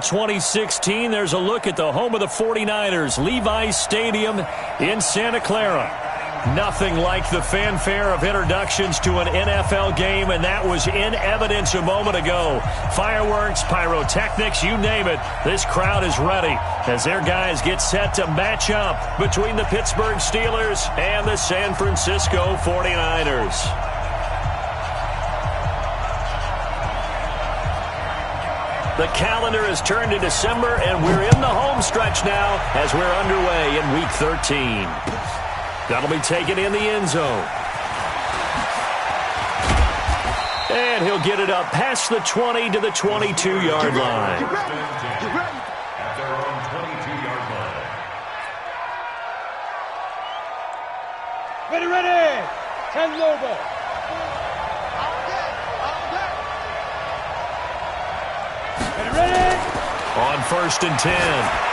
2016, there's a look at the home of the 49ers, Levi's Stadium in Santa Clara. Nothing like the fanfare of introductions to an NFL game, and that was in evidence a moment ago. Fireworks, pyrotechnics, you name it. This crowd is ready as their guys get set to match up between the Pittsburgh Steelers and the San Francisco 49ers. The calendar has turned to December, and we're in the home stretch now as we're underway in Week 13. That'll be taken in the end zone. And he'll get it up past the 20 to the 22-yard line. At their own 22-yard line. Ready. 10 Lobo. Ready. On 1st and 10,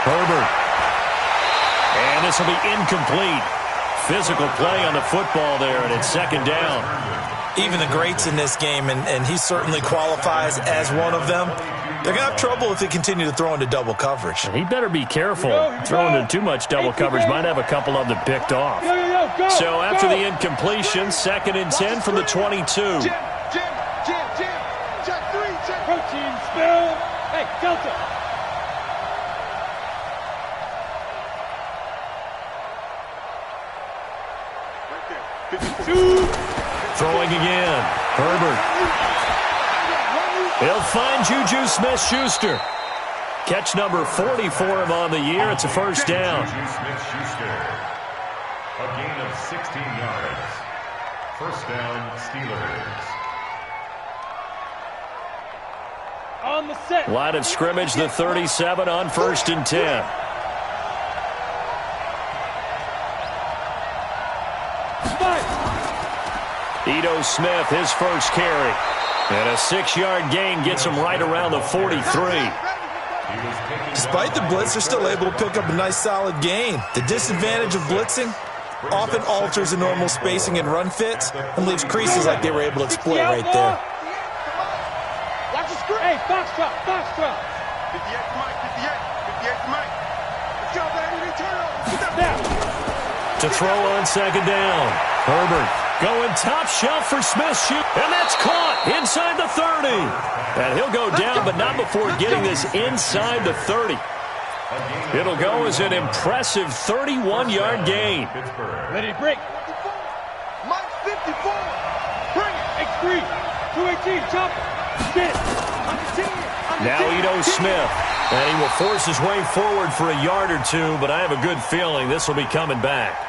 Herbert. And this will be incomplete. Physical play on the football there, and it's 2nd down. Even the greats in this game, and he certainly qualifies as one of them, they're going to have trouble if they continue to throw into double coverage. He better be careful. Throwing into too much double coverage might have a couple of them picked off. So after the incompletion, 2nd and 10 from the 22. Jim. Check 3. Protein spill. Hey, Delta. Throwing again. Herbert. He'll find Juju Smith-Schuster. Catch number 40 for him on the year. It's a 1st down. Juju Smith-Schuster. A gain of 16 yards. 1st down, Steelers. On the set. Line of scrimmage, the 37 on 1st and 10. Ito Smith, his first carry. And a 6-yard gain gets him right around the 43. Despite the blitz, they're still able to pick up a nice solid gain. The disadvantage of blitzing often alters the normal spacing and run fits and leaves creases like they were able to exploit right there. Watch the screen. Hey, box drop. 58 to Mike. Let's go, baby. Turn over. To throw on 2nd down. Herbert going top shelf for Smith-Schuster. And that's caught inside the 30. And he'll go down, but not before getting this inside the 30. It'll go as an impressive 31-yard gain. Ready, break. Mike 54. Bring it. X3. 218. Chop. Spin. Now Ito Smith. And he will force his way forward for a yard or two, but I have a good feeling this will be coming back.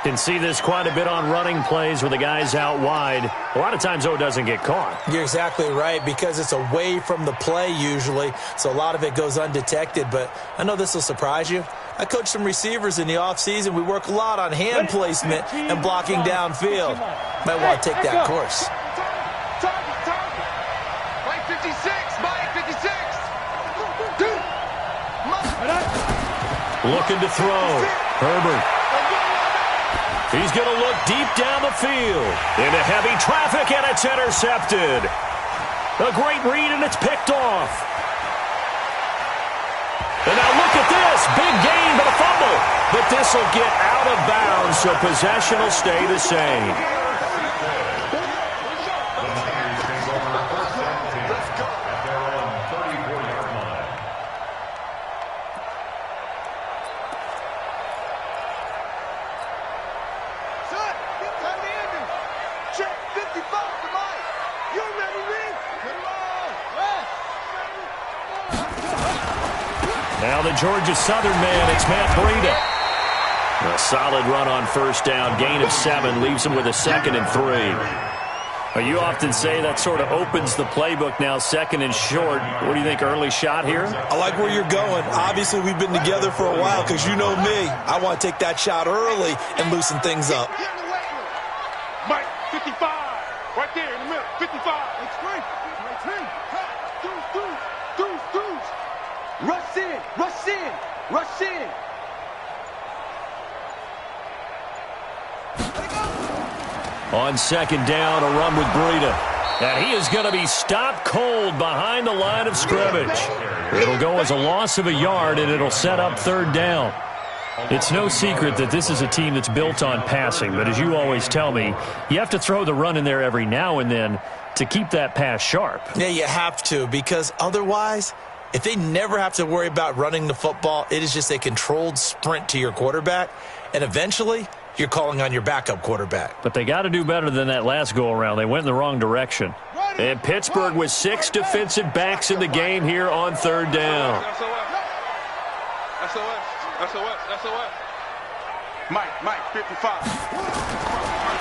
Can see this quite a bit on running plays where the guy's out wide. A lot of times, though, it doesn't get caught. You're exactly right, because it's away from the play usually, so a lot of it goes undetected. But I know this will surprise you. I coach some receivers in the offseason. We work a lot on hand placement and blocking downfield. Might want to take that course. Target. Mike 56. Mike 56. Looking to throw. Herbert. He's going to look deep down the field. Into heavy traffic, and it's intercepted. A great read, and it's picked off. And now look at this. Big gain, but a fumble. But this will get out of bounds, so possession will stay the same. Now the Georgia Southern man, it's Matt Breida. A solid run on 1st down, gain of 7, leaves him with a 2nd and 3. Well, you often say that sort of opens the playbook now, 2nd and short. What do you think, early shot here? I like where you're going. Obviously, we've been together for a while because you know me. I want to take that shot early and loosen things up. Mike 55. Right there in the middle. 55. It's great. Deuce. Rush in. On 2nd down, a run with Breida. And he is going to be stopped cold behind the line of scrimmage. It'll go as a loss of a yard, and it'll set up third down. It's no secret that this is a team that's built on passing, but as you always tell me, you have to throw the run in there every now and then to keep that pass sharp. Yeah, you have to, because otherwise, if they never have to worry about running the football, it is just a controlled sprint to your quarterback, and eventually you're calling on your backup quarterback. But they got to do better than that last go-around. They went in the wrong direction. And Pittsburgh with 6 defensive backs in the game here on third down. SOS. Mike, 55.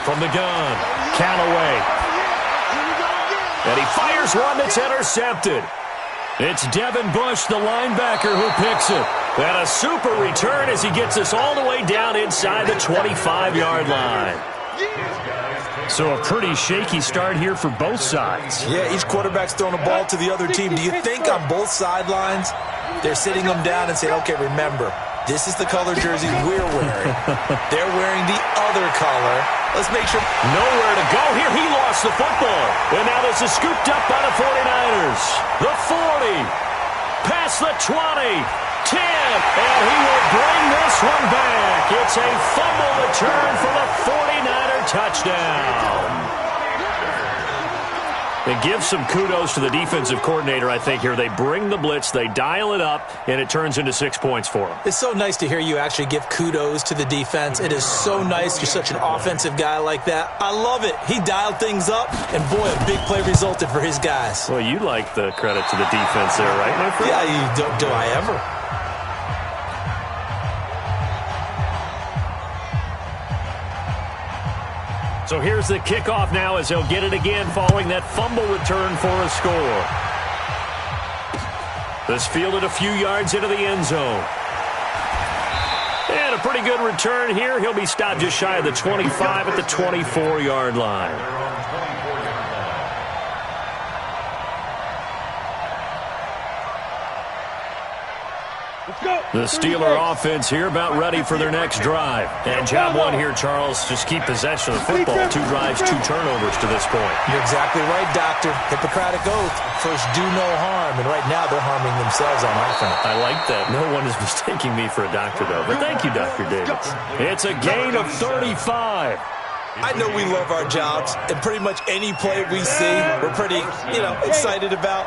From the gun, Callaway. And he fires one that's intercepted. It's Devin Bush, the linebacker, who picks it. And a super return as he gets us all the way down inside the 25-yard line. So a pretty shaky start here for both sides. Yeah, each quarterback's throwing a ball to the other team. Do you think on both sidelines they're sitting them down and saying, okay, remember, this is the color jersey we're wearing. They're wearing the other color. Let's make sure. Nowhere to go here. He lost the football. And now this is scooped up by the 49ers. The 40. Past the 20. 10. And he will bring this one back. It's a fumble return for the 49er touchdown. It gives some kudos to the defensive coordinator, I think, here. They bring the blitz, they dial it up, and it turns into 6 points for them. It's so nice to hear you actually give kudos to the defense. It is so nice. You're such an offensive guy like that. I love it. He dialed things up, and boy, a big play resulted for his guys. Well, you like the credit to the defense there, right, my friend? Yeah, do I ever? So here's the kickoff now as they'll get it again following that fumble return for a score. This fielded a few yards into the end zone. And a pretty good return here. He'll be stopped just shy of the 25 at the 24-yard line. The Steeler offense here about ready for their next drive. And job one here, Charles, just keep possession of the football. 2 drives, 2 turnovers to this point. You're exactly right, Doctor. Hippocratic oath. First, do no harm. And right now, they're harming themselves on offense. I like that. No one is mistaking me for a doctor, though. But thank you, Dr. Davis. It's a gain of 35. I know we love our jobs, and pretty much any play we see, we're pretty, excited about.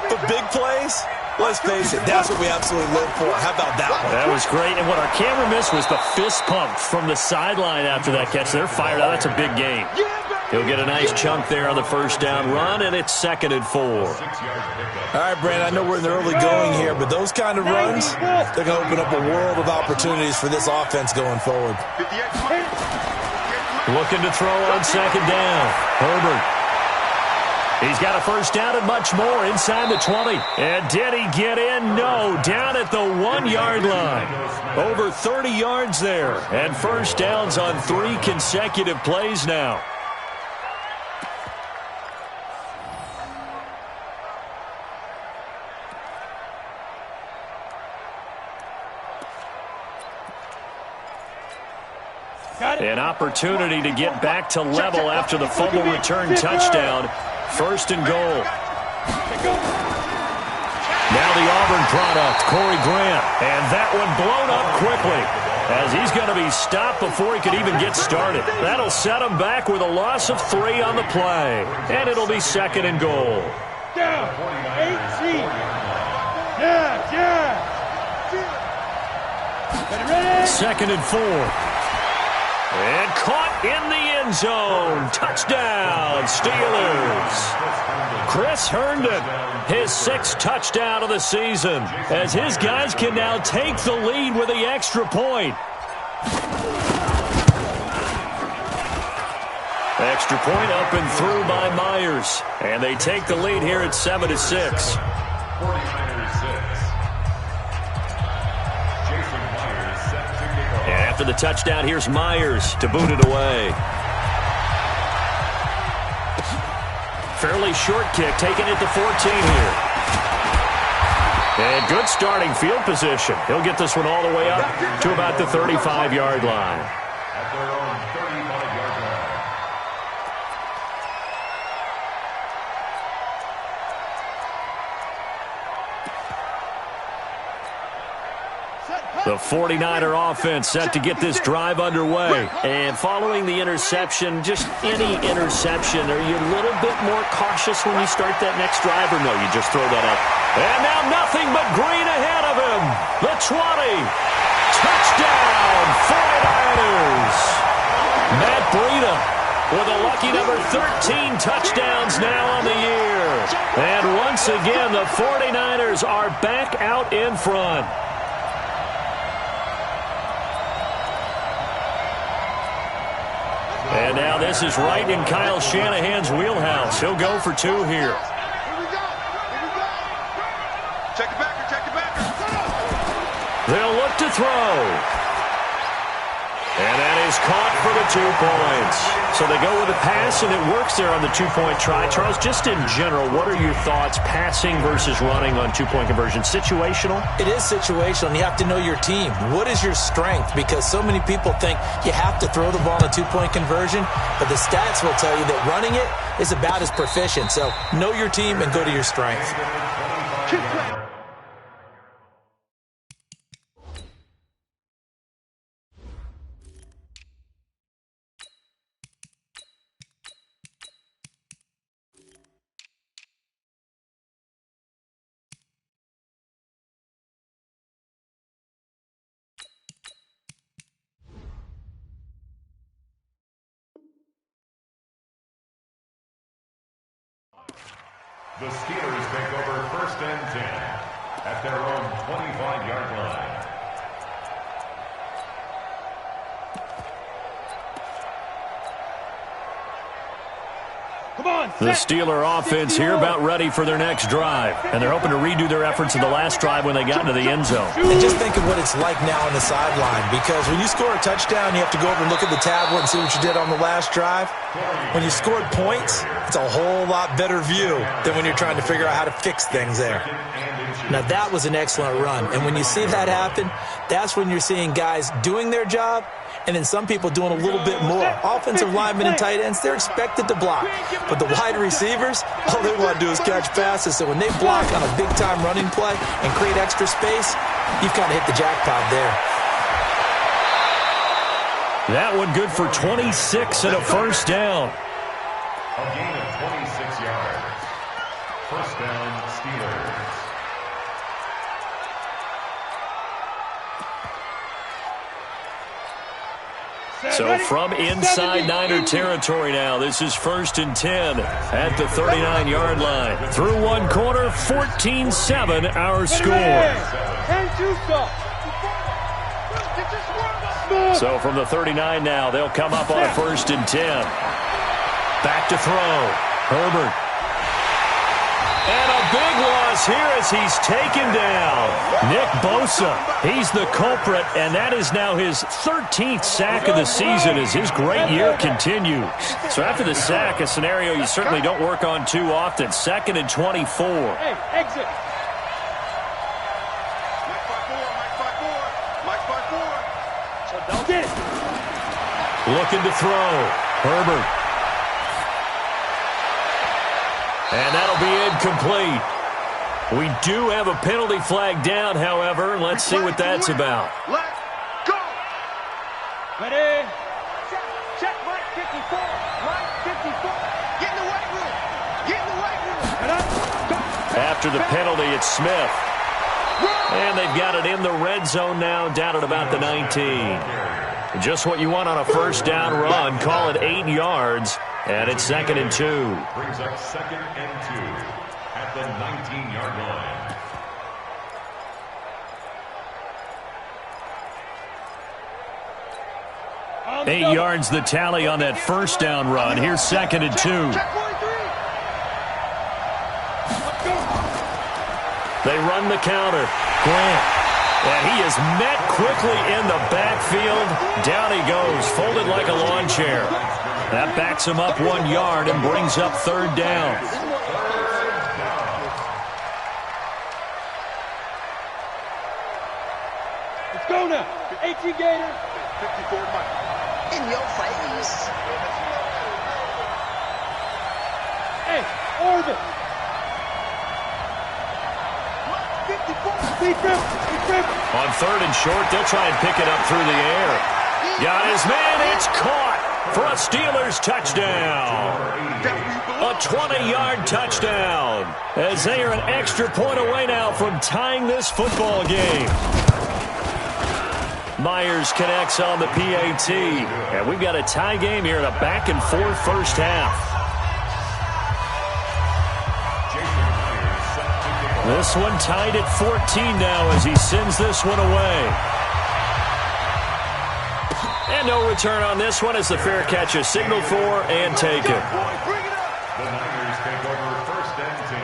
But big plays, let's face it, that's what we absolutely live for. How about that one? That was great. And what our camera missed was the fist pump from the sideline after that catch. They're fired out. That's a big gain. He'll get a nice chunk there on the first down run, and it's 2nd and 4. All right, Brandon, I know we're in the early going here, but those kind of runs, they're going to open up a world of opportunities for this offense going forward. Looking to throw on 2nd down. Herbert. He's got a first down and much more inside the 20. And did he get in? No. Down at the 1-yard line. Over 30 yards there. And first downs on 3 consecutive plays now. An opportunity to get back to level after the fumble return touchdown. 1st and goal. Now the Auburn product, Corey Grant. And that one blown up quickly as he's going to be stopped before he could even get started. That'll set him back with a loss of 3 on the play. And it'll be 2nd and goal. Down, 18. Yeah. 2nd and 4. And caught in the end zone. Touchdown, Steelers. Chris Herndon, his 6th touchdown of the season, as his guys can now take the lead with the extra point. Extra point up and through by Myers. And they take the lead here at 7-6. After the touchdown, here's Myers to boot it away. Fairly short kick, taken at the 14 here. And good starting field position. He'll get this one all the way up to about the 35-yard line. At their own 35-yard The 49er offense set to get this drive underway. And following the interception, just any interception, are you a little bit more cautious when you start that next drive, or no, you just throw that up? And now nothing but green ahead of him. The 20. Touchdown, 49ers. Matt Breida with a lucky number 13 touchdowns now on the year. And once again, the 49ers are back out in front. And now this is right in Kyle Shanahan's wheelhouse. He'll go for two here. Here we go. Check it back. Check it back. They'll look to throw. And that is caught for the 2 points. So they go with a pass, and it works there on the 2-point try. Charles, just in general, what are your thoughts passing versus running on 2-point conversion? Situational? It is situational, and you have to know your team. What is your strength? Because so many people think you have to throw the ball on a 2-point conversion, but the stats will tell you that running it is about as proficient. So know your team and go to your strength. The Steelers take over 1st and 10 at their own 25-yard line. Come on. The Steeler offense here about ready for their next drive. And they're hoping to redo their efforts in the last drive when they got into the end zone. And just think of what it's like now on the sideline, because when you score a touchdown, you have to go over and look at the tablet and see what you did on the last drive. When you scored points, it's a whole lot better view than when you're trying to figure out how to fix things there. Now, that was an excellent run. And when you see that happen, that's when you're seeing guys doing their job, and then some people doing a little bit more. Offensive linemen and tight ends, they're expected to block. But the wide receivers, all they want to do is catch passes. So when they block on a big-time running play and create extra space, you've kind of hit the jackpot there. That one good for 26 and a first down. A gain of 26 yards. First down, Steelers. So from inside Niner territory now, this is 1st and 10 at the 39-yard line. Through one quarter, 14-7 our score. So from the 39 now, they'll come up on a 1st and 10. Back to throw. Herbert. And a big loss here as he's taken down. Nick Bosa, he's the culprit, and that is now his 13th sack of the season as his great year continues. So after the sack, a scenario you certainly don't work on too often. 2nd and 24. Hey, exit. Looking to throw. Herbert. And that'll be incomplete. We do have a penalty flag down, however. Let's see what that's about. Let's go. Ready? Check right 54. Right 54. Get in the weight room. Get in the weight room. After the penalty, it's Smith. And they've got it in the red zone now, down at about the 19. Just what you want on a first down run. Call it 8 yards. And it's 2nd and 2. Brings up 2nd and 2 at the 19-yard line. 8 yards the tally on that first down run. Here's 2nd and 2. They run the counter. Grant. And he is met quickly in the backfield. Down he goes, folded like a lawn chair. That backs him up 1 yard and brings up 3rd down. Let's go now. 18 Gator. 54 Mike. In your face. Hey, orbit. 54. Defense. On 3rd and short, they'll try and pick it up through the air. Got his man. It's caught for a Steelers touchdown. A 20-yard touchdown. As they are an extra point away now from tying this football game. Myers connects on the PAT. And we've got a tie game here in a back-and-forth first half. This one tied at 14 now as he sends this one away. And no return on this one as the fair catch is signaled for and taken. The Niners take over 1st and 10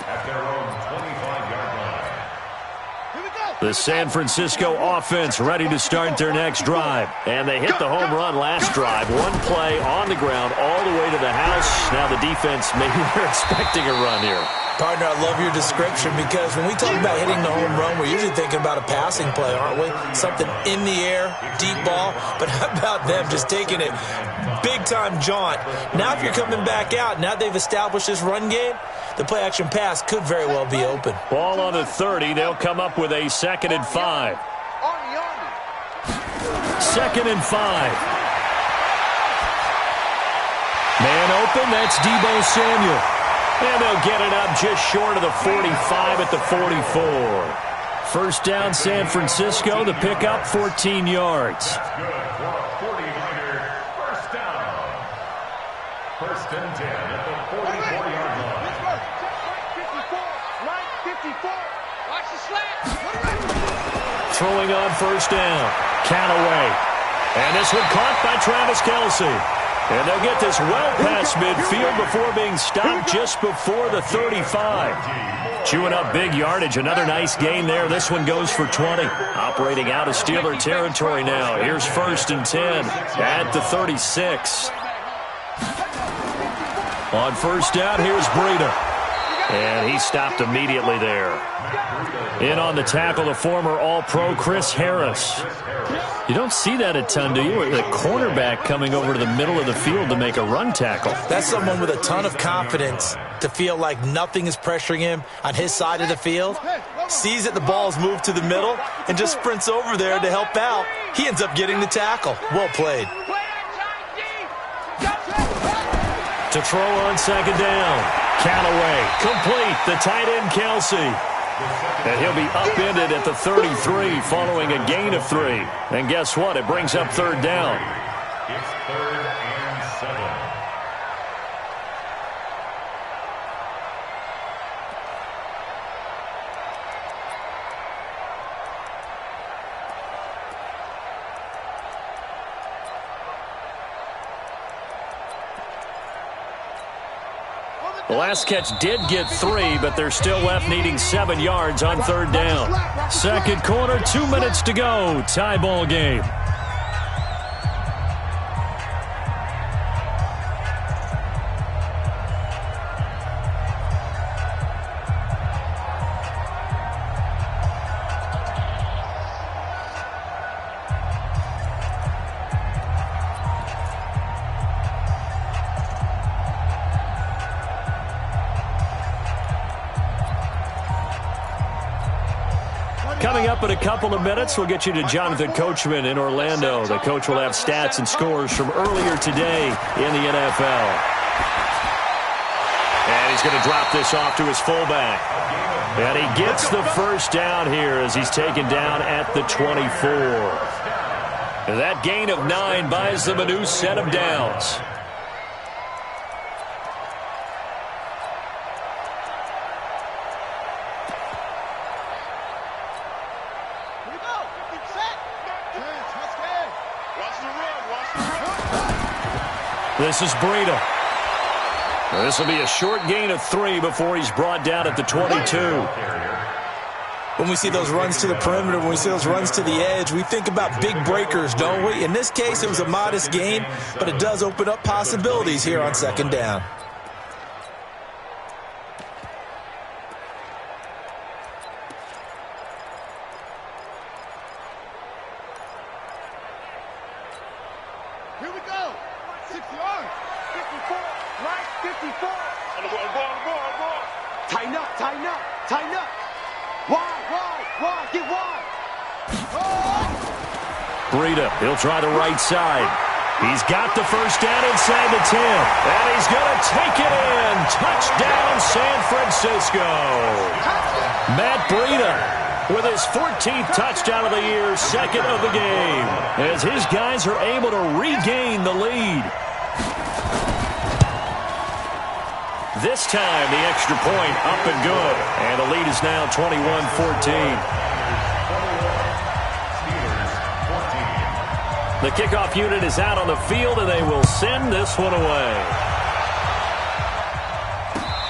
at their own 25-yard line. The San Francisco offense ready to start their next drive. And they hit the home run last drive. One play on the ground all the way to the house. Now the defense, maybe they're expecting a run here. Partner, I love your description because when we talk about hitting the home run, we're usually thinking about a passing play, aren't we? Something in the air, deep ball. But how about them just taking it big-time jaunt? Now if you're coming back out, now they've established this run game, the play-action pass could very well be open. Ball on the 30. They'll come up with a 2nd and 5. 2nd and 5. Man open, that's Deebo Samuel. And they'll get it up just short of the 45 at the 44. First down, San Francisco. The pickup, 14 yards. That's good for a 49er first down. 1st and 10 at the 44-yard line. 54. Watch the slant. Throwing on first down. Callaway. And this one caught by Travis Kelce. And they'll get this well past midfield before being stopped just before the 35. Chewing up big yardage. Another nice gain there. This one goes for 20. Operating out of Steeler territory now. Here's 1st and 10 at the 36. On first down, here's Breida. And he stopped immediately there. In on the tackle, the former All-Pro Chris Harris. You don't see that a ton, do you? The cornerback coming over to the middle of the field to make a run tackle. That's someone with a ton of confidence to feel like nothing is pressuring him on his side of the field. Sees that the ball's moved to the middle and just sprints over there to help out. He ends up getting the tackle. Well played. To throw on 2nd down. Callaway, complete, the tight end Kelce. And he'll be upended at the 33 following a gain of 3. And guess what? It brings up 3rd down. It's 3rd and 7. The last catch did get 3, but they're still left needing 7 yards on 3rd down. 2nd quarter, 2 minutes to go. Tie ball game. Coming up in a couple of minutes, we'll get you to Jonathan Coachman in Orlando. The coach will have stats and scores from earlier today in the NFL. And he's going to drop this off to his fullback. And he gets the first down here as he's taken down at the 24. And that gain of 9 buys them a new set of downs. This is Breida. This will be a short gain of 3 before he's brought down at the 22. When we see those runs to the perimeter, when we see those runs to the edge, we think about big breakers, don't we? In this case, it was a modest gain, but it does open up possibilities here on 2nd down. Here we go. 6 yards. 54. Right. 54. On the ball. Tighten up. Wide. wide, get wide. Breida, he'll try the right side. He's got the first down inside the 10. And he's going to take it in. Touchdown, San Francisco. Matt Breida with his 14th touchdown of the year, second of the game, as his guys are able to regain the lead. This time, the extra point up and good. And the lead is now 21-14. The kickoff unit is out on the field, and they will send this one away.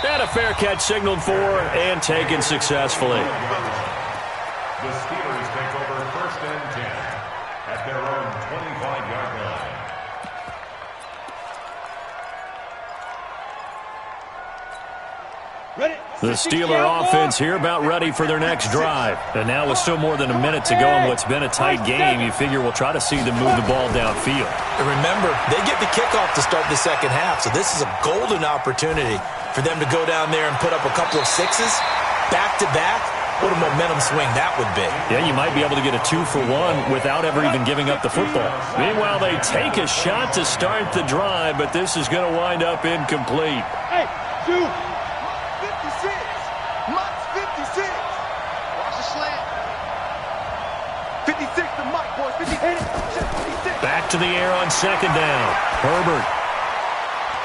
And a fair catch signaled for and taken successfully. The Steelers take over first and 10 at their own 25-yard line. The Steeler offense here about ready for their next drive. And now with still more than a minute to go in what's been a tight game, you figure we'll try to see them move the ball downfield. And remember, they get the kickoff to start the second half, so this is a golden opportunity for them to go down there and put up a couple of sixes back-to-back. What a momentum swing that would be. Yeah, you might be able to get a 2-for-1 without ever even giving up the football. Meanwhile, they take a shot to start the drive, but this is going to wind up incomplete. Hey, shoot. 56. Mike's 56. Watch the slant. 56 to Mike, boys. 56. Back to the air on second down. Herbert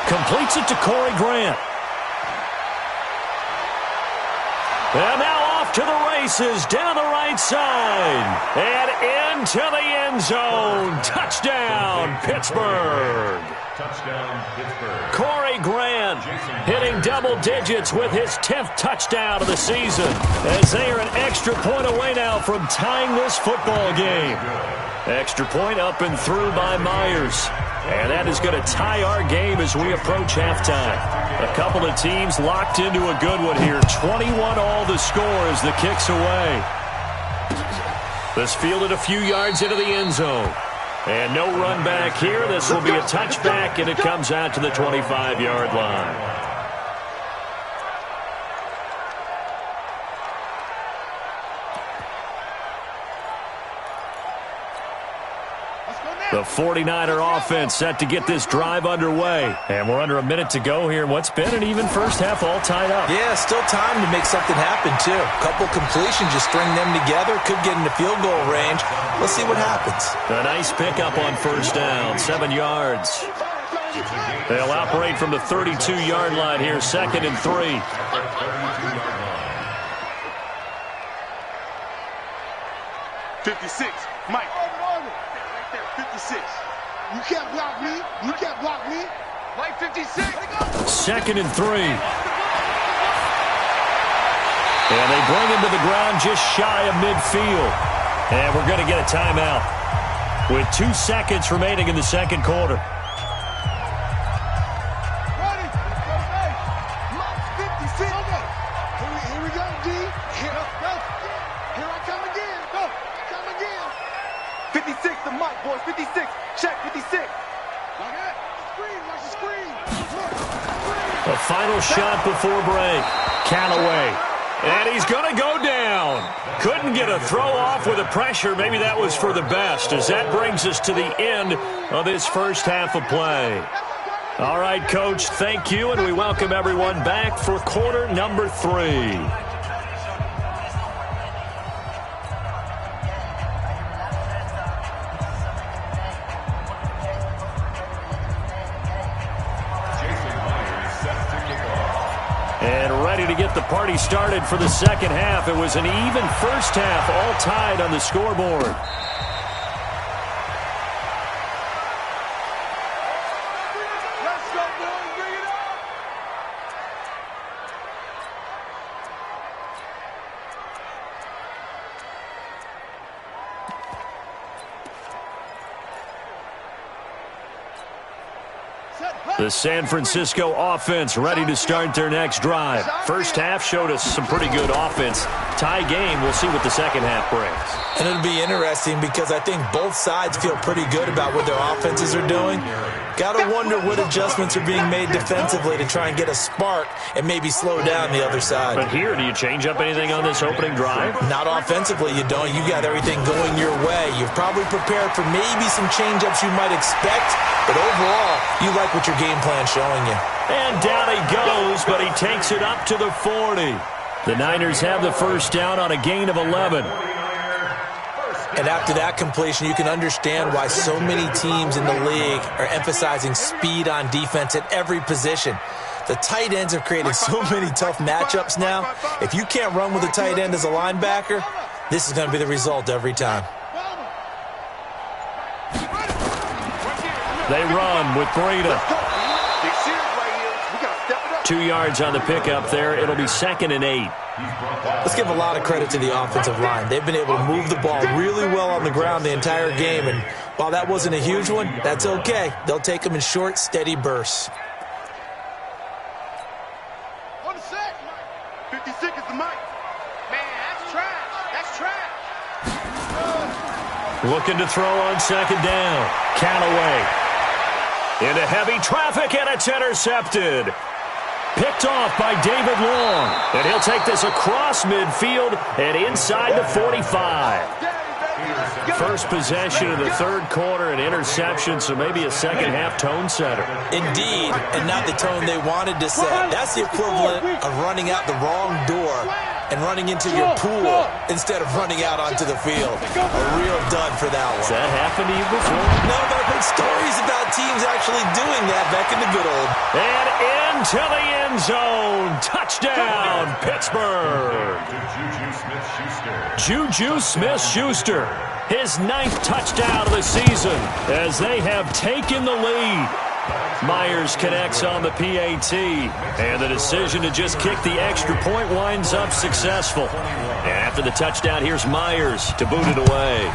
completes it to Corey Grant. And now off to the races, down the right side, and into the end zone. Touchdown, Pittsburgh. Touchdown, Pittsburgh. Corey Grant hitting double digits with his 10th touchdown of the season, as they are an extra point away now from tying this football game. Extra point up and through by Myers. And that is going to tie our game as we approach halftime. A couple of teams locked into a good one here. 21 all the score as the kick's away. This fielded a few yards into the end zone. And no run back here. This will be a touchback, and it comes out to the 25-yard line. The 49er offense set to get this drive underway. And we're under a minute to go here. What's been an even first half all tied up. Yeah, still time to make something happen, too. A couple completions, just string them together. Could get into field goal range. Let's see what happens. A nice pickup on first down, 7 yards. They'll operate from the 32-yard line here, 2nd and 3. 56. Mike. 56. You can't block me. You can't block me. Mike 56. 2nd and 3. And they bring him to the ground just shy of midfield. And we're going to get a timeout with 2 seconds remaining in the second quarter. Ready? Hey, Mike 56. Here we go, D. Here I come again. Go. Come again. 56 to Mike, boys. 56. Check 56. Like that. Screen. Watch the screen. Look. A final shot before break. Callaway. And he's going to go down. Couldn't get a throw off with the pressure. Maybe that was for the best, as that brings us to the end of this first half of play. All right, Coach, thank you, and we welcome everyone back for quarter number 3. And ready to get the party started for the second half. It was an even first half, all tied on the scoreboard. Let's go, boys. Bring it up. Set. The San Francisco offense ready to start their next drive. First half showed us some pretty good offense. Tie game, we'll see what the second half brings. And it'll be interesting because I think both sides feel pretty good about what their offenses are doing. Got to wonder what adjustments are being made defensively to try and get a spark and maybe slow down the other side. But here, do you change up anything on this opening drive? Not offensively, you don't. You got everything going your way. You've probably prepared for maybe some change-ups you might expect, but overall, you like what your game plan's showing you. And down he goes, but he takes it up to the 40. The Niners have the first down on a gain of 11. And after that completion, you can understand why so many teams in the league are emphasizing speed on defense at every position. The tight ends have created so many tough matchups now. If you can't run with a tight end as a linebacker, this is going to be the result every time. They run with Breida. 2 yards on the pickup there. It'll be 2nd and 8. Let's give a lot of credit to the offensive line. They've been able to move the ball really well on the ground the entire game, and while that wasn't a huge one, that's okay. They'll take them in short, steady bursts. 56 is the mic. Man, that's trash. That's trash. Looking to throw on second down. Callaway. Into heavy traffic, and it's intercepted. Picked off by David Long. And he'll take this across midfield and inside the 45. First possession of the third quarter, an interception, so maybe a second-half tone setter. Indeed, and not the tone they wanted to set. That's the equivalent of running out the wrong door and running into your pool instead of running out onto the field. A real dud for that one. Has that happened to you before? No, but I've heard stories about teams actually doing that back in the good old. And into the end zone. Touchdown, Pittsburgh. Juju Smith-Schuster. His 9th touchdown of the season as they have taken the lead. Myers connects on the PAT, and the decision to just kick the extra point winds up successful. And after the touchdown, here's Myers to boot it away.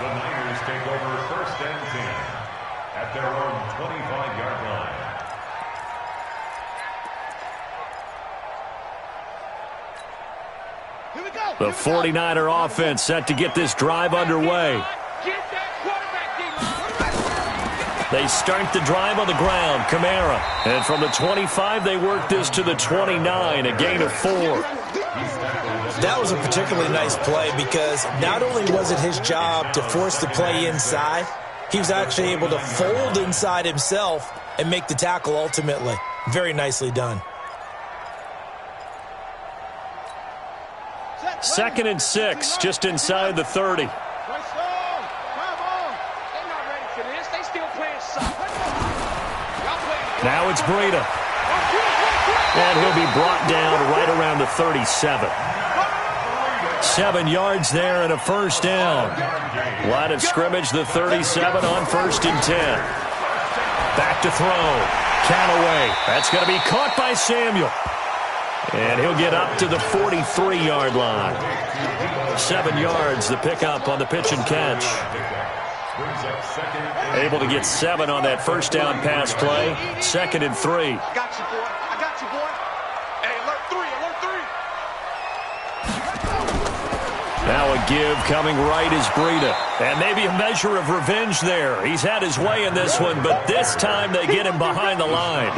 The Niners take over 1st and 10 at their own 25-yard line. The 49er offense set to get this drive underway. They start the drive on the ground. Kamara. And from the 25, they work this to the 29, a gain of 4. That was a particularly nice play because not only was it his job to force the play inside, he was actually able to fold inside himself and make the tackle ultimately. Very nicely done. 2nd and 6, just inside the 30. Now it's Breida. And he'll be brought down right around the 37. 7 yards there and a first down. Line of scrimmage, the 37 on 1st and 10. Back to throw. Callaway. That's going to be caught by Samuel. And he'll get up to the 43-yard line. 7 yards, the pickup on the pitch and catch. Able to get 7 on that first down pass play. 2nd and 3. I got you, boy. I got you, boy. Hey, alert 3, alert 3. Now a give coming right is Breida. And maybe a measure of revenge there. He's had his way in this one, but this time they get him behind the line.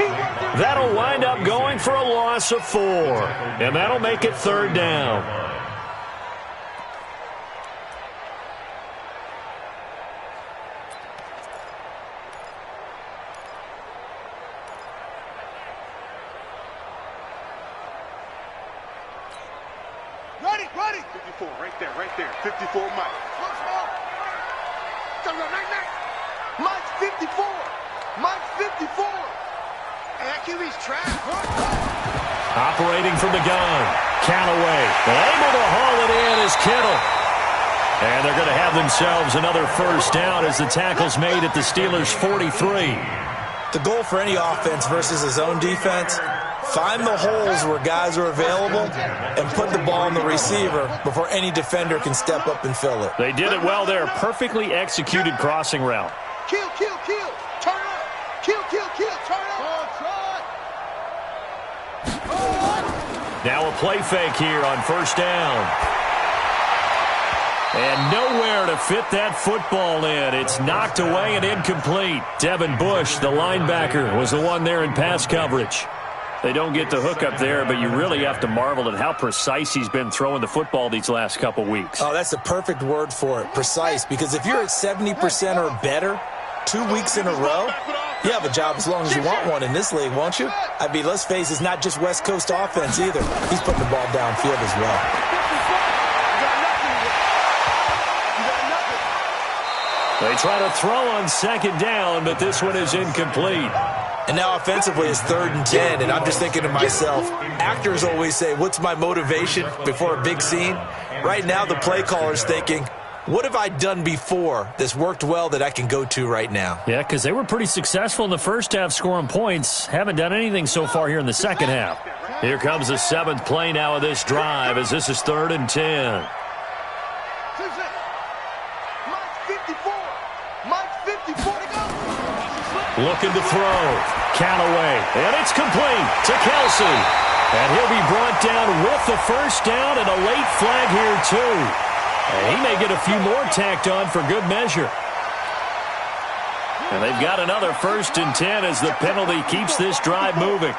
That'll wind up going for a loss of 4. And that'll make it 3rd down. Ready. 54, right there. 54, Mike. Mike's 54. Mike's 54. And that QB's trash. Operating from the gun. Callaway. Able to haul it in is Kittle. And they're going to have themselves another first down as the tackle's made at the Steelers' 43. The goal for any offense versus his own defense Find the holes where guys are available and put the ball on the receiver before any defender can step up and fill it. They did it well there. Perfectly executed crossing route. Kill, kill, kill. Turn up. Kill, kill, kill. Turn up. Now a play fake here on first down. And nowhere to fit that football in. It's knocked away and incomplete. Devin Bush, the linebacker, was the one there in pass coverage. They don't get the hook up there, but you really have to marvel at how precise he's been throwing the football these last couple weeks. Oh, that's the perfect word for it, precise. Because if you're at 70% or better 2 weeks in a row, you have a job as long as you want one in this league, won't you? I mean, let's face it, it's not just West Coast offense either. He's putting the ball downfield as well. They try to throw on second down, but this one is incomplete. And now offensively it's 3rd and 10, and I'm just thinking to myself, actors always say, what's my motivation before a big scene? Right now the play caller's thinking, what have I done before that's worked well that I can go to right now? Yeah, because they were pretty successful in the first half scoring points. Haven't done anything so far here in the second half. Here comes the 7th play now of this drive as this is 3rd and 10. Looking to throw. Callaway. And it's complete to Kelsey. And he'll be brought down with the first down and a late flag here too. And he may get a few more tacked on for good measure. And they've got another 1st and 10 as the penalty keeps this drive moving.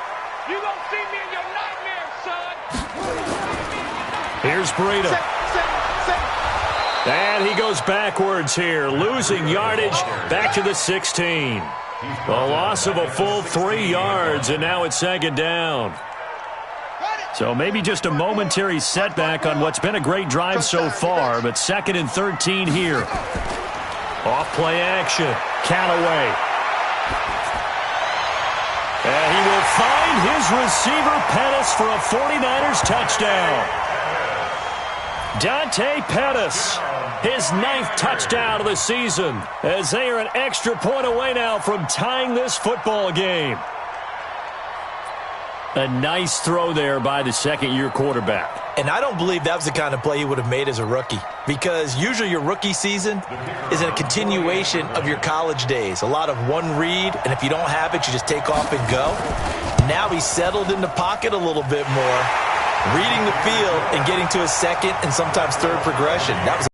You gonna see me in your nightmares, son. Here's Breida. And he goes backwards here, losing yardage back to the 16. A loss of a full 3 yards, and now it's 2nd down. So maybe just a momentary setback on what's been a great drive so far, but 2nd and 13 here. Off play action. Callaway. And he will find his receiver Pettis for a 49ers touchdown. Dante Pettis, his 9th touchdown of the season, as they are an extra point away now from tying this football game. A nice throw there by the second-year quarterback. And I don't believe that was the kind of play he would have made as a rookie, because usually your rookie season is a continuation of your college days. A lot of one read, and if you don't have it, you just take off and go. Now he's settled in the pocket a little bit more, reading the field and getting to a 2nd and sometimes 3rd progression. That was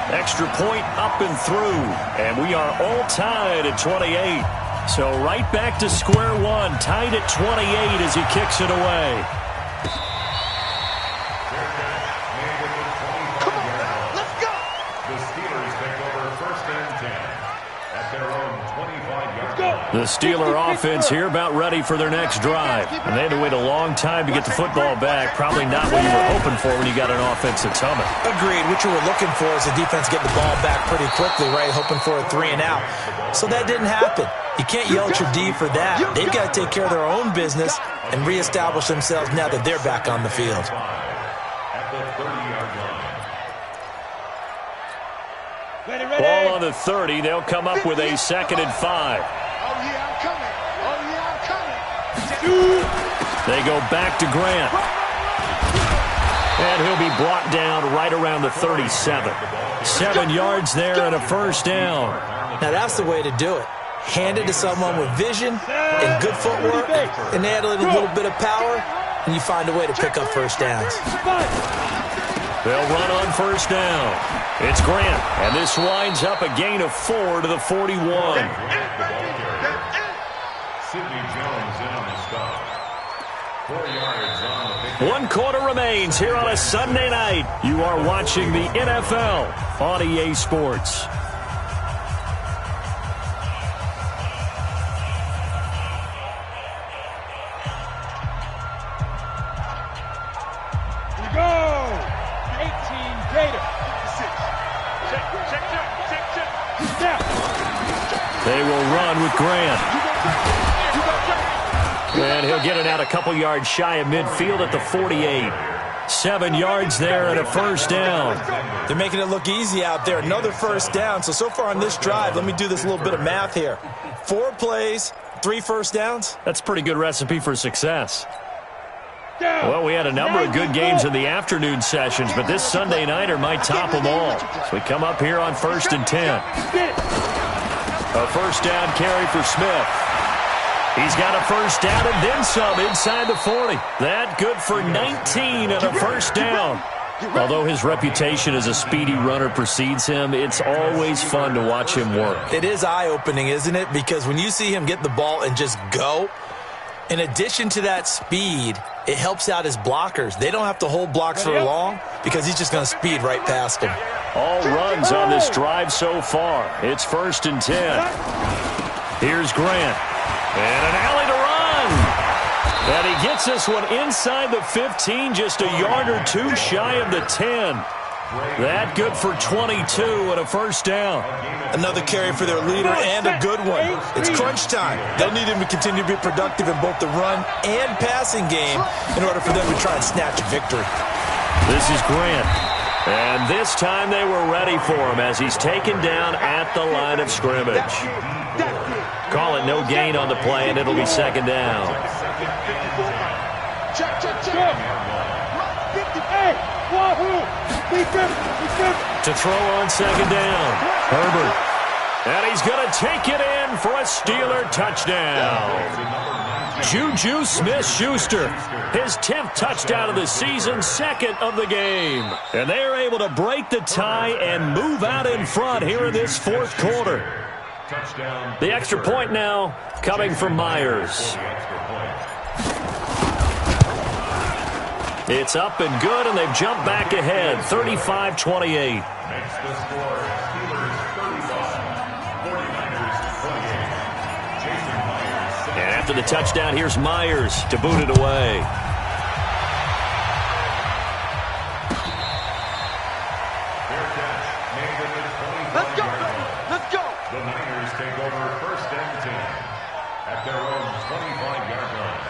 extra point up and through, and we are all tied at 28. So right back to square one, tied at 28 as he kicks it away. Come on, let's go. The Steelers take over 1st and 10 at their own 25-yard line. The Steeler offense here about ready for their next drive. And they had to wait a long time to get the football back. Probably not what you were hoping for when you got an offense that's humming. agreed. What you were looking for is the defense getting the ball back pretty quickly, right? Hoping for a 3 and out. So that didn't happen. You can't yell at your D for that. They've got to take care of their own business and reestablish themselves now that they're back on the field. At the 30-yard line. Ball on the 30. They'll come up with a 2nd and 5. Oh, yeah, I'm coming. Oh, yeah, I'm coming. They go back to Grant. And he'll be brought down right around the 37. 7 yards there and a first down. Now that's the way to do it. Hand it to someone with vision and good footwork, and add a little bit of power, and you find a way to pick up first downs. They'll run on first down. It's Grant, and this winds up a gain of 4 to the 41. Sidney Jones in on the stop. 4 yards on the pick. 1 quarter remains here on a Sunday night. You are watching the NFL on EA Sports. They will run with Grant. And he'll get it out a couple yards shy of midfield at the 48. 7 yards there and a first down. They're making it look easy out there. Another first down. So far on this drive, let me do this little bit of math here. 4 plays, 3 first downs. That's a pretty good recipe for success. Well, we had a number of good games in the afternoon sessions, but this Sunday nighter might top them all. So we come up here on 1st and 10. A first down carry for Smith. He's got a first down and then some inside the 40. That good for 19 and a first down. Although his reputation as a speedy runner precedes him, it's always fun to watch him work. It is eye-opening, isn't it? Because when you see him get the ball and just go, in addition to that speed, it helps out his blockers. They don't have to hold blocks for long because he's just going to speed right past them. All runs on this drive so far. It's 1st and 10. Here's Grant. And an alley to run. And he gets this one inside the 15, just a yard or 2 shy of the 10. That good for 22 and a first down. Another carry for their leader and a good one. It's crunch time. They'll need him to continue to be productive in both the run and passing game in order for them to try and snatch a victory. This is Grant. And this time they were ready for him as he's taken down at the line of scrimmage. Call it no gain on the play, and it'll be 2nd down. To throw on 2nd down. Herbert. And he's going to take it in for a Steeler touchdown. Juju Smith-Schuster, his 10th touchdown of the season, 2nd of the game. And they are able to break the tie and move out in front here in this 4th quarter. The extra point now coming from Myers. It's up and good, and they've jumped back ahead, 35-28. Makes the score Steelers 35, 49ers 28. Jason Myers. And after the touchdown, here's Myers to boot it away. Fair catch made at the 25 Let's go, yard baby. line. Let's go. The Niners take over 1st and 10 at their own 25-yard line.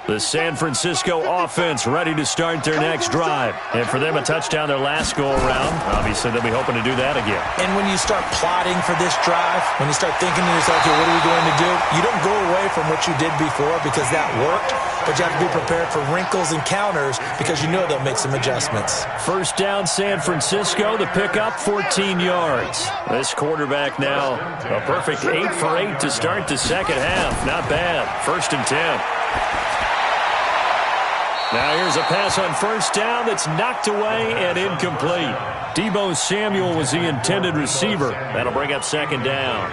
The San Francisco offense ready to start their next drive. And for them, a touchdown their last go-around. Obviously, they'll be hoping to do that again. And when you start plotting for this drive, when you start thinking to yourself, okay, what are we going to do? You don't go away from what you did before because that worked, but you have to be prepared for wrinkles and counters because you know they'll make some adjustments. First down, San Francisco. The pickup, 14 yards. This quarterback now, a perfect 8 for 8 to start the second half. Not bad. 1st and 10. Now here's a pass on first down that's knocked away and incomplete. Deebo Samuel was the intended receiver. That'll bring up 2nd down.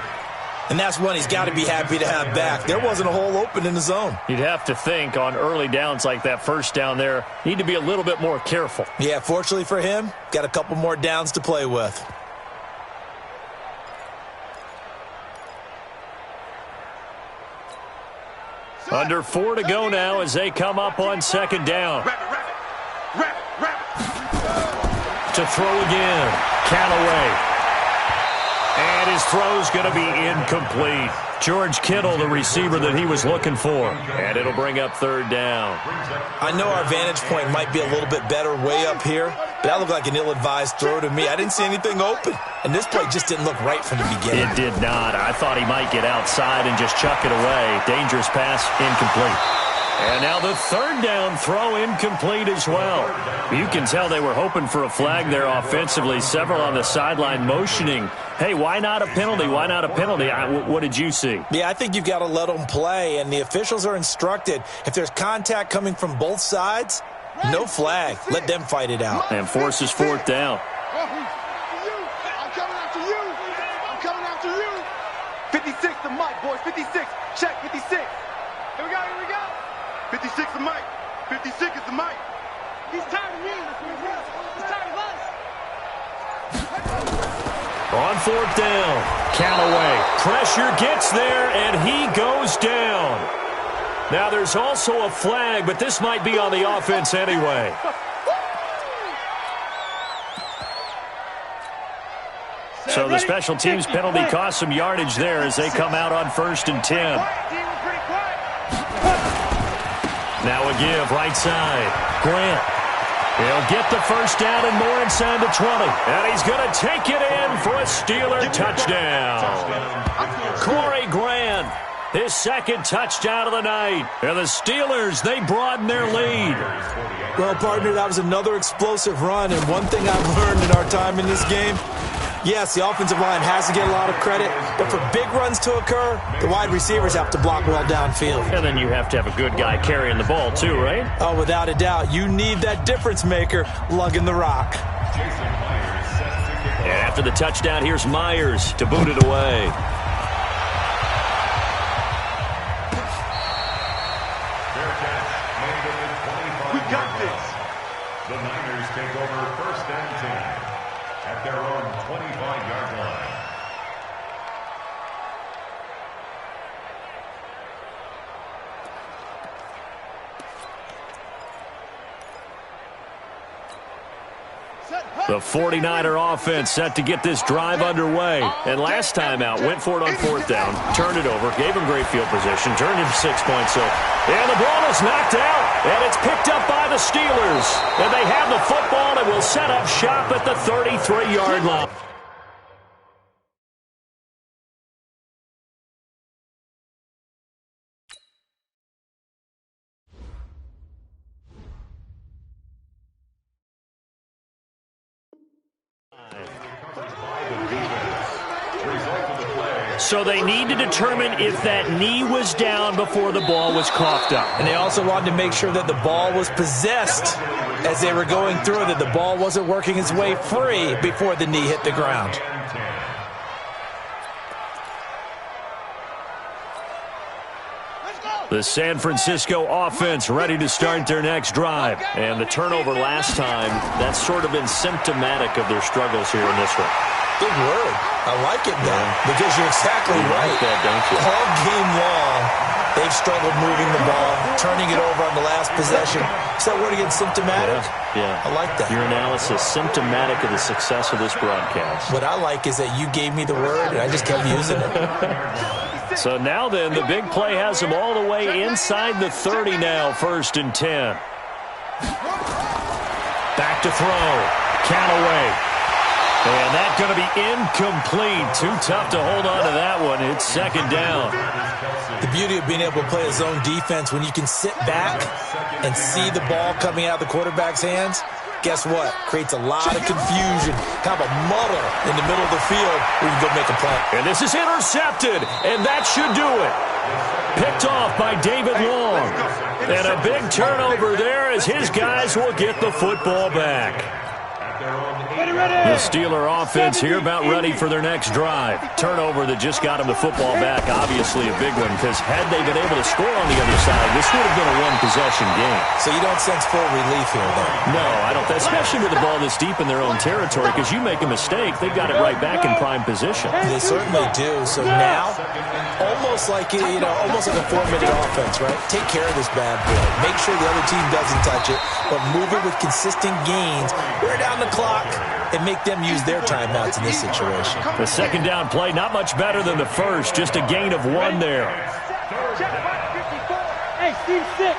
And that's one he's got to be happy to have back. There wasn't a hole open in the zone. You'd have to think on early downs like that first down there, need to be a little bit more careful. Yeah, fortunately for him, got a couple more downs to play with. Under 4 to go now as they come up on 2nd down. To throw again. Callaway. And his throw's going to be incomplete. George Kittle, the receiver that he was looking for. And it'll bring up 3rd down. I know our vantage point might be a little bit better way up here, but that looked like an ill-advised throw to me. I didn't see anything open. And this play just didn't look right from the beginning. It did not. I thought he might get outside and just chuck it away. Dangerous pass, incomplete. And now the 3rd down throw incomplete as well. You can tell they were hoping for a flag there offensively. Several on the sideline motioning, hey, why not a penalty? Why not a penalty? What did you see? Yeah, I think you've got to let them play, and the officials are instructed. If there's contact coming from both sides, no flag. Let them fight it out. And forces 4th down. I'm coming after you. I'm coming after you. 56 the mic, boys. 56. Check 56. Here we go. Here we go. 56 the mic. 56 is the mic. He's tired of me. He's tired of us. On 4th down, Callaway. Pressure gets there, and he goes down. Now there's also a flag, but this might be on the offense anyway. So the special teams penalty cost some yardage there as they come out on 1st and 10. Now a give right side. Grant. He'll get the first down and more inside the 20. And he's going to take it in for a Steeler touchdown. Corey Grant, his second touchdown of the night. And the Steelers, they broaden their lead. Well, partner, that was another explosive run. And one thing I've learned in our time in this game, yes, the offensive line has to get a lot of credit, but for big runs to occur, the wide receivers have to block well downfield. And then you have to have a good guy carrying the ball too, right? Oh, without a doubt. You need that difference maker lugging the rock. And after the touchdown, here's Myers to boot it away. We got this. The Niners take over 1st and 10 at their own 25-yard line. The 49er offense set to get this drive underway. And last time out, went for it on 4th down, turned it over, gave him great field position, turned into 6 points. So, and the ball is knocked out, and it's picked up by the Steelers. And they have the football and will set up shop at the 33-yard line. So they need to determine if that knee was down before the ball was coughed up. And they also wanted to make sure that the ball was possessed as they were going through, that the ball wasn't working its way free before the knee hit the ground. The San Francisco offense ready to start their next drive. And the turnover last time, that's sort of been symptomatic of their struggles here in this one. Good word. I like it now because you're exactly right. Like that, don't you? All game long, they've struggled moving the ball, turning it over on the last possession. Is that word again, symptomatic? Yeah. I like that. Your analysis, symptomatic of the success of this broadcast. What I like is that you gave me the word and I just kept using it. So now then, the big play has them all the way inside the 30 now, 1st and 10. Back to throw. Callaway. And that's going to be incomplete. Too tough to hold on to that one. It's 2nd down. The beauty of being able to play a zone defense when you can sit back and see the ball coming out of the quarterback's hands, guess what? Creates a lot of confusion, kind of a muddle in the middle of the field where you can go make a play. And this is intercepted, and that should do it. Picked off by David Long. And a big turnover there as his guys will get the football back. The Steeler offense here about ready for their next drive. Turnover that just got them the football back, obviously a big one, because had they been able to score on the other side, this would have been a one-possession game. So you don't sense full relief here, though? No, I don't, especially with the ball this deep in their own territory, because you make a mistake, they've got it right back in prime position. They certainly do. So now, almost like, almost like a 4-minute offense, right? Take care of this bad boy. Make sure the other team doesn't touch it, but move it with consistent gains. Wear down the clock and make them use their timeouts in this situation. The 2nd down play, not much better than the first, just a gain of 1 there. Hey, Steve 6.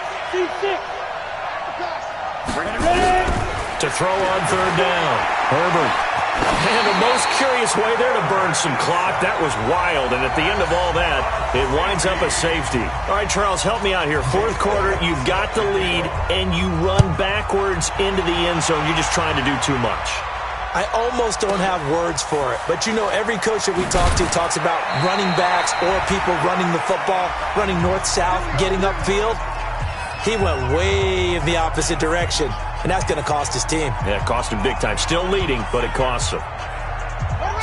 To throw on 3rd down. Herbert. And the most curious way there to burn some clock. That was wild. And at the end of all that, it winds up a safety. All right, Charles, help me out here. 4th quarter, you've got the lead, and you run backwards into the end zone. You're just trying to do too much. I almost don't have words for it. But, every coach that we talk to talks about running backs or people running the football, running north-south, getting upfield. He went way in the opposite direction, and that's going to cost his team. Yeah, it cost him big time. Still leading, but it costs him.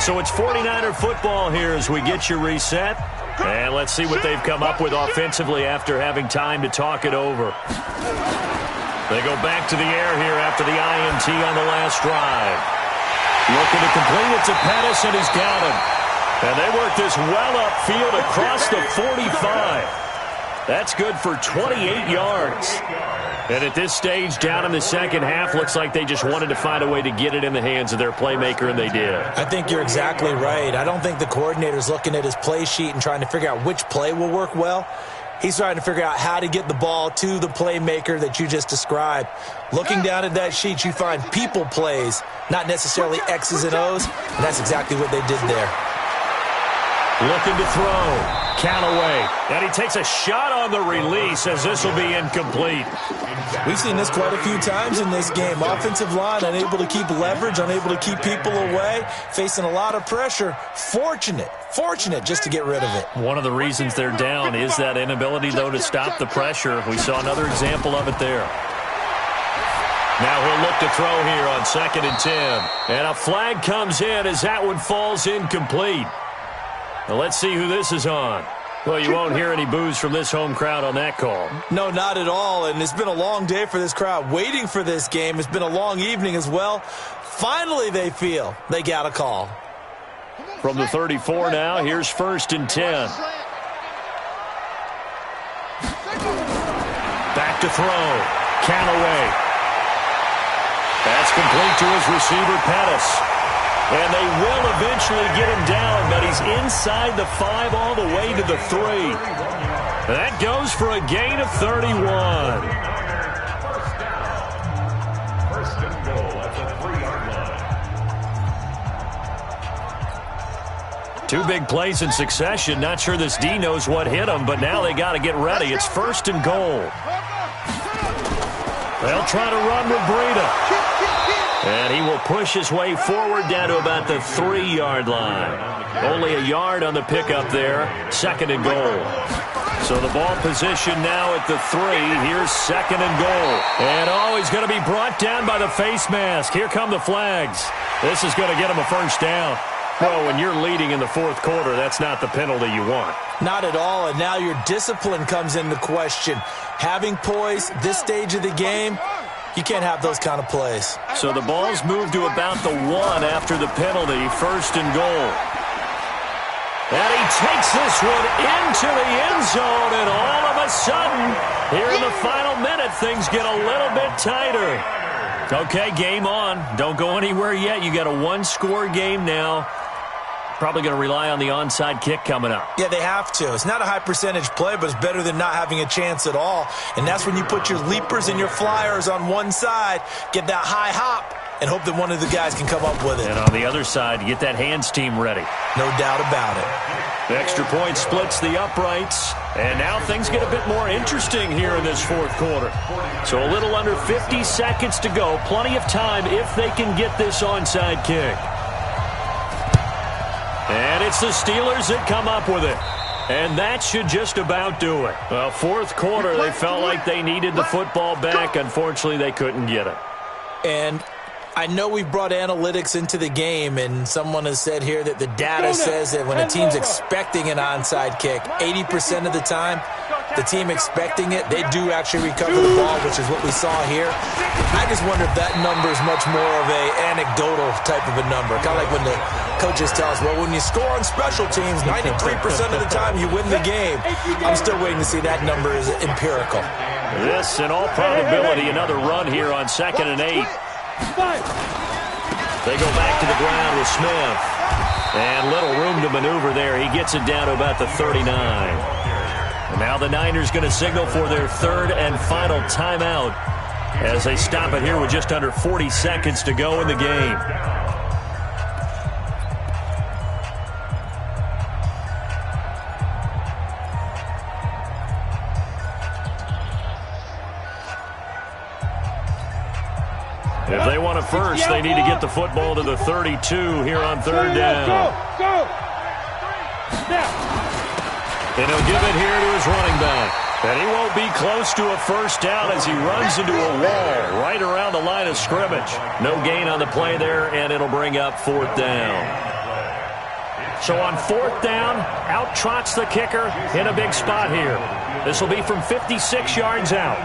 So it's 49er football here as we get you reset. And let's see what they've come up with offensively after having time to talk it over. They go back to the air here after the INT on the last drive. Looking to complete it to Pettis, and he's got him. And they work this well upfield across the 45. That's good for 28 yards. And at this stage, down in the second half, looks like they just wanted to find a way to get it in the hands of their playmaker, and they did. I think you're exactly right. I don't think the coordinator's looking at his play sheet and trying to figure out which play will work well. He's trying to figure out how to get the ball to the playmaker that you just described. Looking down at that sheet, you find people plays, not necessarily X's and O's, and that's exactly what they did there. Looking to throw. Count away. And he takes a shot on the release as this will be incomplete. We've seen this quite a few times in this game. Offensive line unable to keep leverage, unable to keep people away, facing a lot of pressure. Fortunate just to get rid of it. One of the reasons they're down is that inability, though, to stop the pressure. We saw another example of it there. Now he'll look to throw here on 2nd and 10. And a flag comes in as that one falls incomplete. Now let's see who this is on. Well, you won't hear any boos from this home crowd on that call. No, not at all, and it's been a long day for this crowd waiting for this game. It's been a long evening as well. Finally, they feel they got a call. From the 34 now, here's 1st and 10. Back to throw. Count away. That's complete to his receiver, Pettis. And they will eventually get him down, but he's inside the 5 all the way to the 3. That goes for a gain of 31. First and goal at the 3-yard line. 2 big plays in succession. Not sure this D knows what hit him, but now they got to get ready. It's 1st and goal. They'll try to run with Breida. And he will push his way forward down to about the 3-yard line. Only a yard on the pickup there. 2nd and goal. So the ball position now at the 3. Here's 2nd and goal. And he's going to be brought down by the face mask. Here come the flags. This is going to get him a first down. Well, when you're leading in the 4th quarter, that's not the penalty you want. Not at all, and now your discipline comes into question. Having poise this stage of the game, you can't have those kind of plays. So the ball's moved to about the 1 after the penalty. 1st and goal. And he takes this one into the end zone, and all of a sudden, here in the final minute, things get a little bit tighter. Okay, game on. Don't go anywhere yet. You got a 1-score game now. Probably going to rely on the onside kick coming up. Yeah, they have to. It's not a high percentage play, but it's better than not having a chance at all. And that's when you put your leapers and your flyers on one side, get that high hop, and hope that one of the guys can come up with it. And on the other side, you get that hands team ready. No doubt about it. The extra point splits the uprights. And now things get a bit more interesting here in this 4th quarter. So a little under 50 seconds to go. Plenty of time if they can get this onside kick. And it's the Steelers that come up with it. And that should just about do it. Well, 4th quarter, they felt like they needed the football back. Unfortunately, they couldn't get it. And I know we've brought analytics into the game, and someone has said here that the data says that when a team's expecting an onside kick, 80% of the time, the team expecting it, they do actually recover the ball, which is what we saw here. I just wonder if that number is much more of a anecdotal type of a number. Kind of like when the coaches tell us, well, when you score on special teams, 93% of the time you win the game. I'm still waiting to see that number is empirical. This, in all probability, another run here on 2nd and 8. They go back to the ground with Smith. And little room to maneuver there. He gets it down to about the 39. And now the Niners going to signal for their 3rd and final timeout as they stop it here with just under 40 seconds to go in the game. If they want it first, they need to get the football to the 32 here on 3rd down. Go! And he'll give it here to his running back. And he won't be close to a first down as he runs into a wall right around the line of scrimmage. No gain on the play there, and it'll bring up 4th down. So on 4th down, out trots the kicker in a big spot here. This will be from 56 yards out.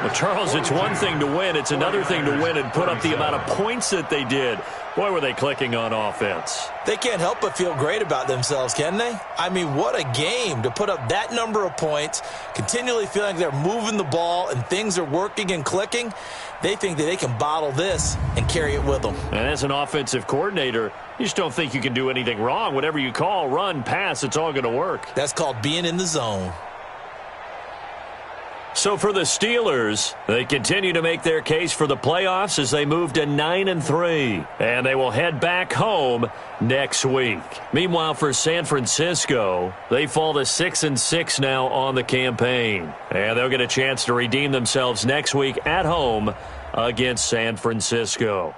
Well, Charles, it's one thing to win. It's another thing to win and put up the amount of points that they did. Boy, were they clicking on offense. They can't help but feel great about themselves, can they? I mean, what a game to put up that number of points, continually feeling like they're moving the ball and things are working and clicking. They think that they can bottle this and carry it with them. And as an offensive coordinator, you just don't think you can do anything wrong. Whatever you call, run, pass, it's all going to work. That's called being in the zone. So for the Steelers, they continue to make their case for the playoffs as they move to 9-3. And they will head back home next week. Meanwhile, for San Francisco, they fall to 6-6 now on the campaign. And they'll get a chance to redeem themselves next week at home against San Francisco.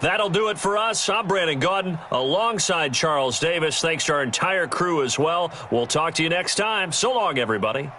That'll do it for us. I'm Brandon Gaudin alongside Charles Davis. Thanks to our entire crew as well. We'll talk to you next time. So long, everybody.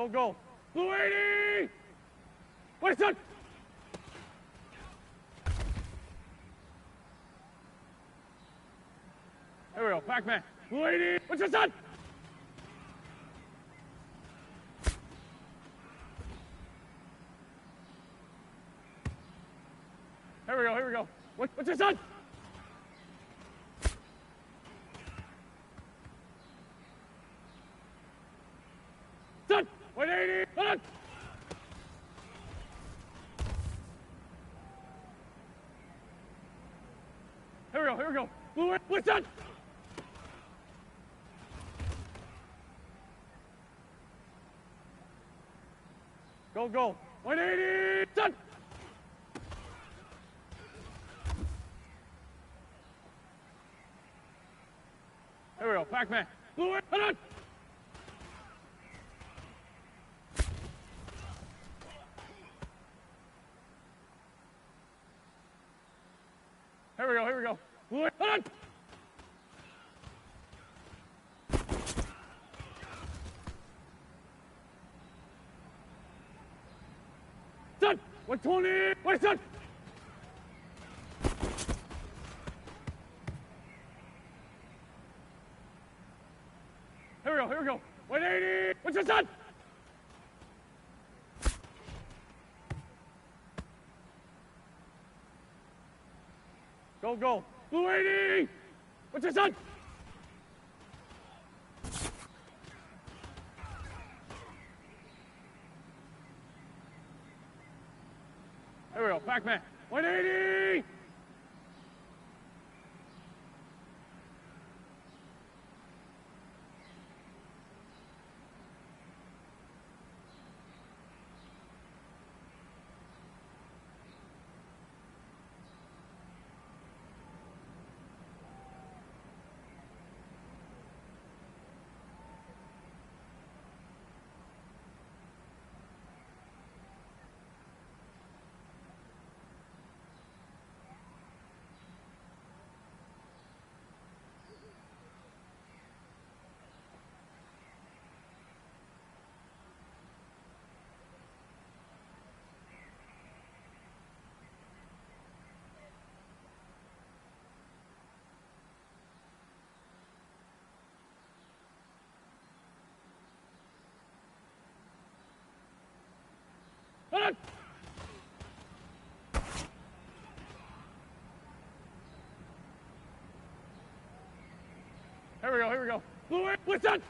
Go, go. Blue 80! Wait a sec! Here we go, Pac-Man. Blue 80! What's your son? Here we go, here we go. What's your son? Son! 180! Hold on! Here we go, here we go. Blue 80! What's son? Go, go. 180! Son! Here we go, Pac-Man. Blue 80! Hold on! Here we go, here we go. Blue 80! Hold on! Son! 120! Wait, son! Here we go, here we go. 180! What's your son? Go, go. Blue 80! What's your son? Here we go, Pac-Man. 180! Hold on! Here we go, here we go. Blue 80! What's that?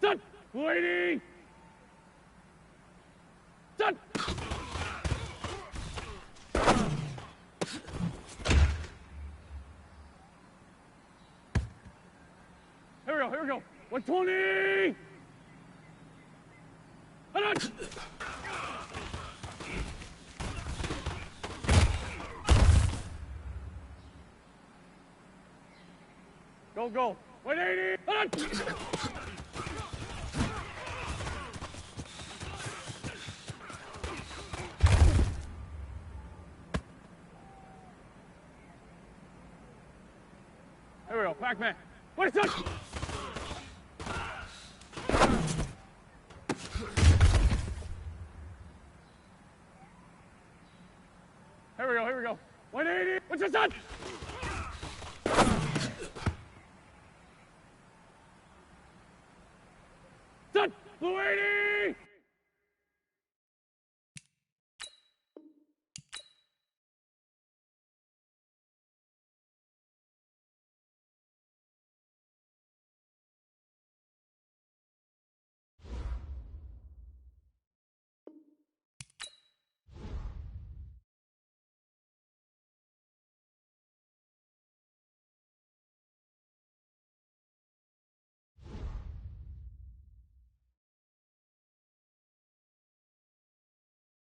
Son! Blue 80! Son! Here we go, here we go. 120! Hold on! Go, go. 180! Hold on! Here we go, Pac-Man. Wait a second! Here we go, here we go. 180! What's your son? Son! Blue 80!